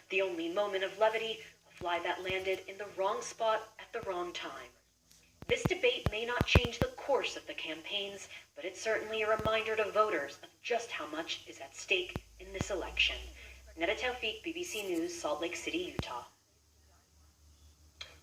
The only moment of levity, a fly that landed in the wrong spot at the wrong time. This debate may not change the course of the campaigns, but it's certainly a reminder to voters of just how much is at stake in this election. Neda Tawfiq, BBC News, Salt Lake City, Utah.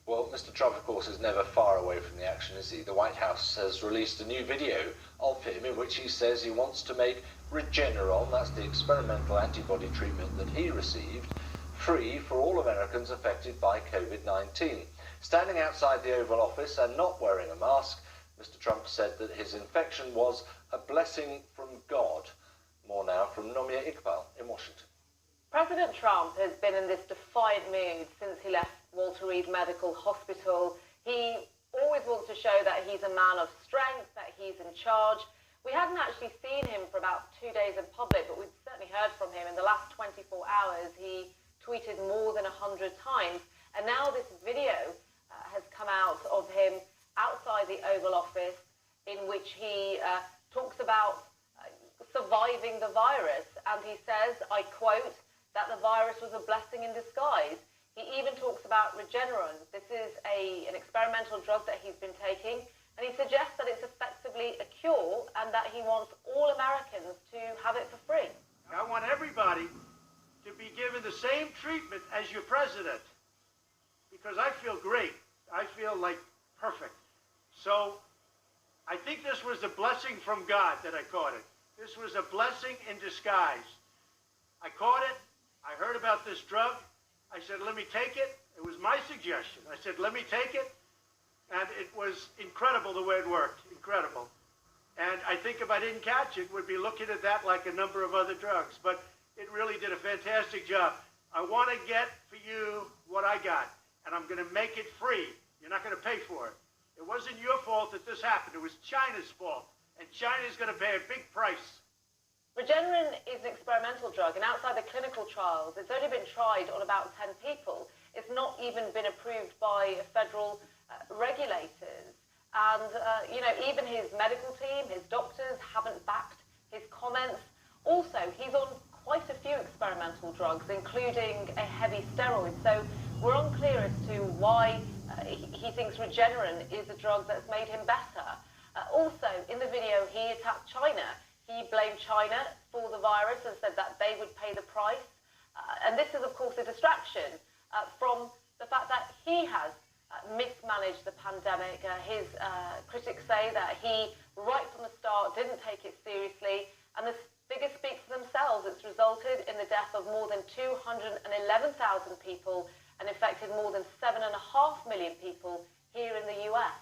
Well, Mr. Trump, of course, is never far away from the action, is he? The White House has released a new video of him in which he says he wants to make Regeneron, that's the experimental antibody treatment that he received, free for all Americans affected by COVID-19. Standing outside the Oval Office and not wearing a mask, Mr. Trump said that his infection was a blessing from God. More now from Nomia Iqba in Washington. President Trump has been in this defiant mood since he left Walter Reed Medical Hospital. He always wants to show that he's a man of strength, that he's in charge. We hadn't actually seen him for about 2 days in public, but we've certainly heard from him. In the last 24 hours, he tweeted more than 100 times. And now this video has come out of him outside the Oval Office in which he talks about surviving the virus. And he says, I quote, that the virus was a blessing in disguise. He even talks about Regeneron. This is an experimental drug that he's been taking, and he suggests that it's effectively a cure and that he wants all Americans to have it for free. I want everybody to be given the same treatment as your president, because I feel great. I feel like perfect. So I think this was a blessing from God that I caught it. This was a blessing in disguise. I caught it. I heard about this drug. I said, let me take it. It was my suggestion. I said, let me take it. And it was incredible the way it worked. Incredible. And I think if I didn't catch it, we'd be looking at that like a number of other drugs. But it really did a fantastic job. I want to get for you what I got, and I'm going to make it free. You're not going to pay for it. It wasn't your fault that this happened. It was China's fault. And China's going to pay a big price. Regeneron is an experimental drug, and outside the clinical trials, it's only been tried on about 10 people. It's not even been approved by federal regulators. And, even his medical team, his doctors haven't backed his comments. Also, he's on quite a few experimental drugs, including a heavy steroid. So we're unclear as to why he thinks Regeneron is a drug that's made him better. Also, in the video, he attacked China. He blamed China for the virus and said that they would pay the price. And this is, of course, a distraction from the fact that he has mismanaged the pandemic. His critics say that he, right from the start, didn't take it seriously. And the figures speak for themselves. It's resulted in the death of more than 211,000 people and infected more than 7.5 million people here in the US.